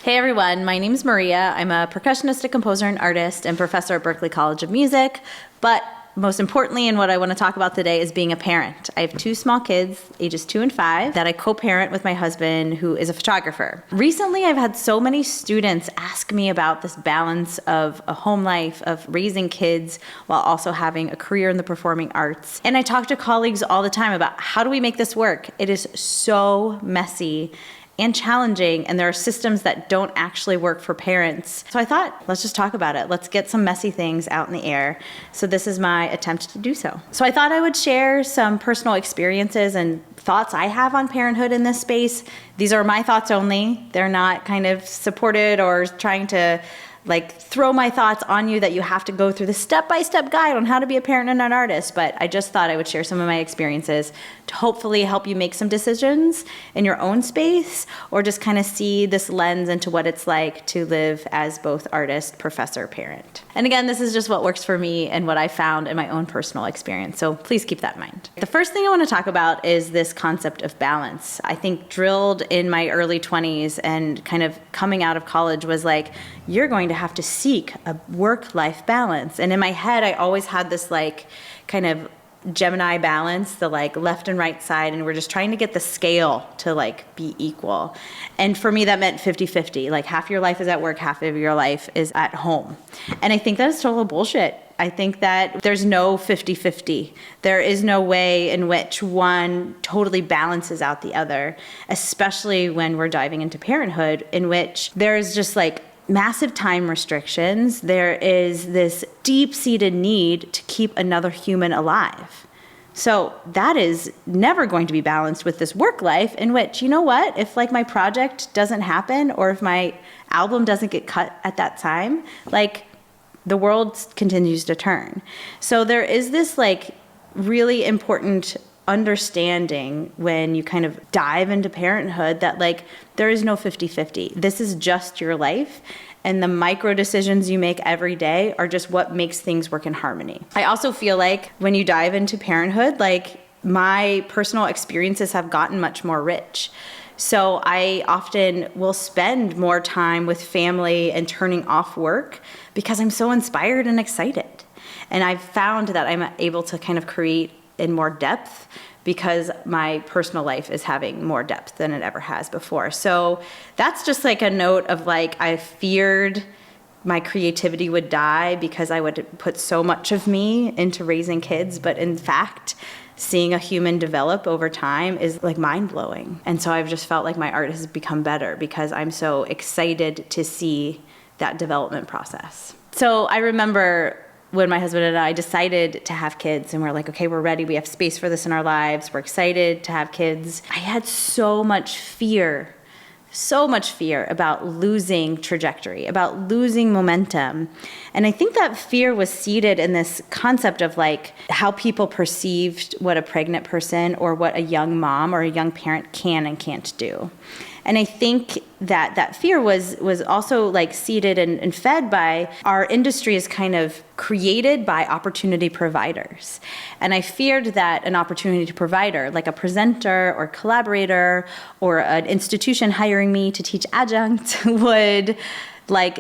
Hey everyone, my name's Maria. I'm a percussionist, a composer, and artist, and professor at Berklee College of Music. But most importantly, and what I want to talk about today is being a parent. I have two small kids, ages 2 and 5, that I co-parent with my husband, who is a photographer. Recently, I've had so many students ask me about this balance of a home life, of raising kids while also having a career in the performing arts. And I talk to colleagues all the time about how do we make this work? It is so messy and challenging, and there are systems that don't actually work for parents. So I thought, let's just talk about it. Let's get some messy things out in the air. So this is my attempt to do so. So I thought I would share some personal experiences and thoughts I have on parenthood in this space. These are my thoughts only. They're not kind of supported or trying to throw my thoughts on you that you have to go through the step-by-step guide on how to be a parent and an artist, but I just thought I would share some of my experiences to hopefully help you make some decisions in your own space, or just kind of see this lens into what it's like to live as both artist, professor, parent. And again, this is just what works for me and what I found in my own personal experience, so please keep that in mind. The first thing I want to talk about is this concept of balance. I think drilled in my early 20s and kind of coming out of college was like, you're going to have to seek a work-life balance. And in my head, I always had this kind of Gemini balance, the left and right side, and we're just trying to get the scale to be equal. And for me, that meant 50-50. Half your life is at work, half of your life is at home. And I think that's total bullshit. I think that there's no 50-50. There is no way in which one totally balances out the other, especially when we're diving into parenthood, in which there's just massive time restrictions. There is this deep-seated need to keep another human alive. So that is never going to be balanced with this work life in which, you know what, if my project doesn't happen or if my album doesn't get cut at that time, the world continues to turn. So there is this really important understanding when you kind of dive into parenthood that there is no 50-50. This is just your life, and the micro decisions you make every day are just what makes things work in harmony. I also feel when you dive into parenthood, my personal experiences have gotten much more rich. So I often will spend more time with family and turning off work because I'm so inspired and excited. And I've found that I'm able to kind of create in more depth because my personal life is having more depth than it ever has before. So that's just a note of I feared my creativity would die because I would put so much of me into raising kids, but in fact, seeing a human develop over time is mind-blowing. And so I've just felt my art has become better because I'm so excited to see that development process. So I remember when my husband and I decided to have kids and we're okay, we're ready, we have space for this in our lives, we're excited to have kids. I had so much fear about losing trajectory, about losing momentum. And I think that fear was seated in this concept of how people perceived what a pregnant person or what a young mom or a young parent can and can't do. And I think that fear was also seated and fed by our industry is kind of created by opportunity providers. And I feared that an opportunity provider, like a presenter or collaborator or an institution hiring me to teach adjunct would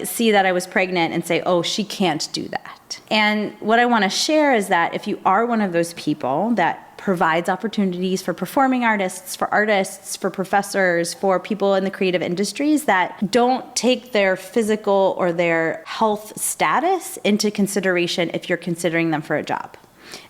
see that I was pregnant and say, oh, she can't do that. And what I want to share is that if you are one of those people that provides opportunities for performing artists, for professors, for people in the creative industries that don't take their physical or their health status into consideration if you're considering them for a job.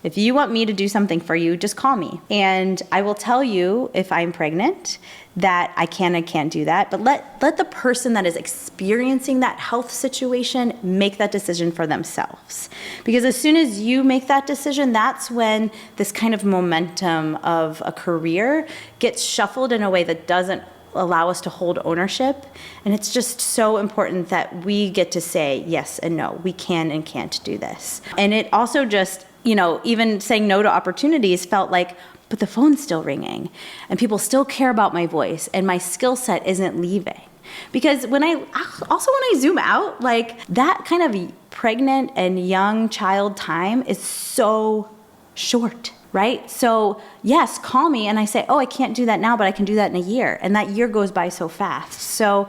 If you want me to do something for you, just call me. And I will tell you if I'm pregnant that I can and can't do that. But let the person that is experiencing that health situation make that decision for themselves. Because as soon as you make that decision, that's when this kind of momentum of a career gets shuffled in a way that doesn't allow us to hold ownership. And it's just so important that we get to say yes and no. We can and can't do this. And it also just, even saying no to opportunities felt but the phone's still ringing and people still care about my voice and my skill set isn't leaving. Because when I zoom out, that kind of pregnant and young child time is so short, right? So yes, call me and I say, oh, I can't do that now, but I can do that in a year. And that year goes by so fast. So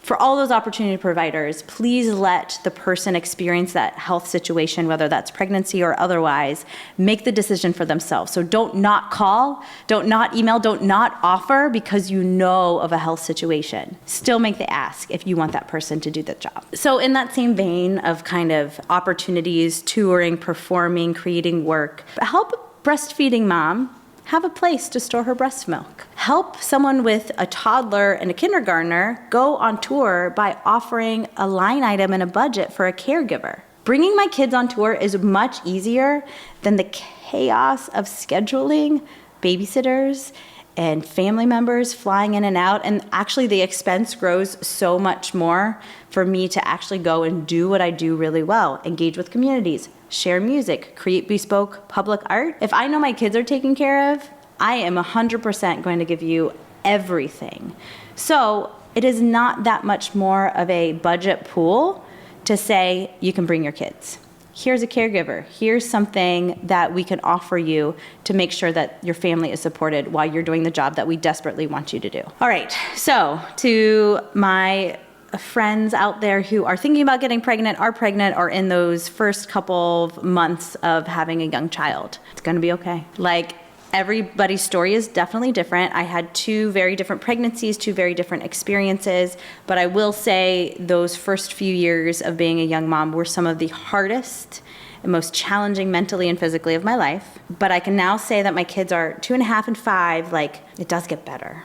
For all those opportunity providers, please let the person experience that health situation, whether that's pregnancy or otherwise, make the decision for themselves. So don't not call, don't not email, don't not offer because you know of a health situation. Still make the ask if you want that person to do the job. So in that same vein of kind of opportunities, touring, performing, creating work, help a breastfeeding mom have a place to store her breast milk. Help someone with a toddler and a kindergartner go on tour by offering a line item and a budget for a caregiver. Bringing my kids on tour is much easier than the chaos of scheduling babysitters and family members flying in and out. And actually the expense grows so much more for me to actually go and do what I do really well, engage with communities, share music, create bespoke public art. If I know my kids are taken care of, I am 100% going to give you everything. So it is not that much more of a budget pool to say you can bring your kids. Here's a caregiver. Here's something that we can offer you to make sure that your family is supported while you're doing the job that we desperately want you to do. All right, so to my friends out there who are thinking about getting pregnant, are pregnant, or in those first couple of months of having a young child, it's gonna be okay. Like, everybody's story is definitely different. I had 2 very different pregnancies, 2 very different experiences, but I will say those first few years of being a young mom were some of the hardest and most challenging mentally and physically of my life. But I can now say that my kids are 2.5 and 5, like, it does get better.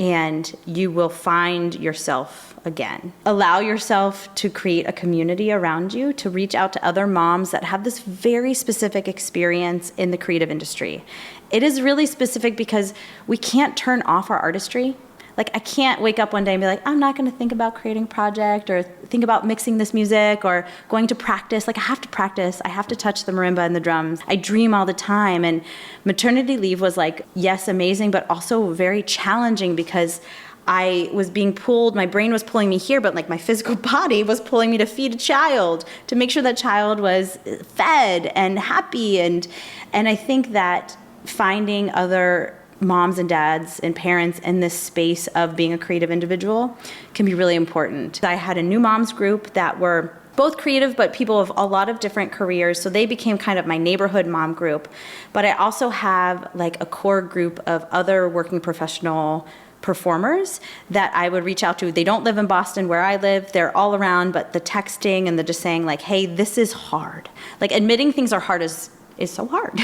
And you will find yourself again. Allow yourself to create a community around you, to reach out to other moms that have this very specific experience in the creative industry. It is really specific because we can't turn off our artistry. Like, I can't wake up one day and be like, I'm not gonna think about creating a project or think about mixing this music or going to practice. Like, I have to practice. I have to touch the marimba and the drums. I dream all the time. And maternity leave was like, yes, amazing, but also very challenging because I was being pulled, my brain was pulling me here, but like my physical body was pulling me to feed a child, to make sure that child was fed and happy. And I think that finding other moms and dads and parents in this space of being a creative individual can be really important. I had a new moms group that were both creative, but people of a lot of different careers. So they became kind of my neighborhood mom group. But I also have like a core group of other working professional performers that I would reach out to. They don't live in Boston where I live. They're all around, but the texting and the just saying like, hey, this is hard. Like, admitting things are hard is so hard.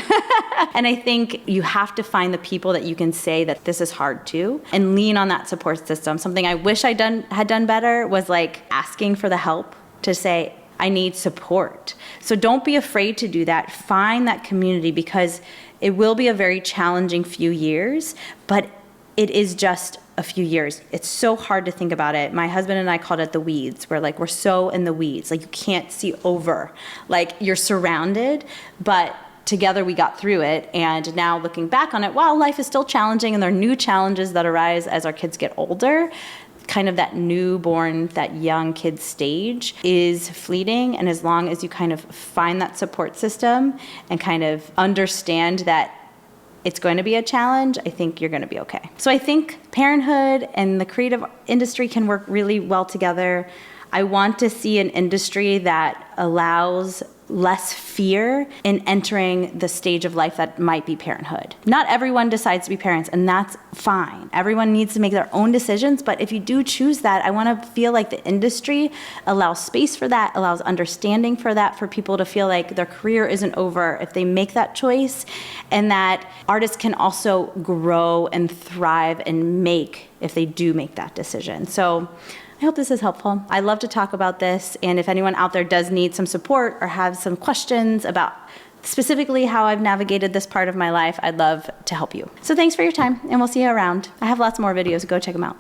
And I think you have to find the people that you can say that this is hard to and lean on that support system. Something I wish had done better was like asking for the help to say, I need support. So don't be afraid to do that. Find that community because it will be a very challenging few years, but it is just a few years. It's so hard to think about it. My husband and I called it the weeds. We're so in the weeds. Like, you can't see over. Like, you're surrounded, but together we got through it. And now looking back on it, wow, life is still challenging and there are new challenges that arise as our kids get older. Kind of that newborn, that young kid stage is fleeting. And as long as you kind of find that support system and kind of understand that it's going to be a challenge, I think you're going to be okay. So I think parenthood and the creative industry can work really well together. I want to see an industry that allows less fear in entering the stage of life that might be parenthood. Not everyone decides to be parents, and that's fine. Everyone needs to make their own decisions, but if you do choose that, I want to feel like the industry allows space for that, allows understanding for that, for people to feel like their career isn't over if they make that choice, and that artists can also grow and thrive and make if they do make that decision. So I hope this is helpful. I love to talk about this, and if anyone out there does need some support or have some questions about specifically how I've navigated this part of my life, I'd love to help you. So thanks for your time, and we'll see you around. I have lots more videos, go check them out.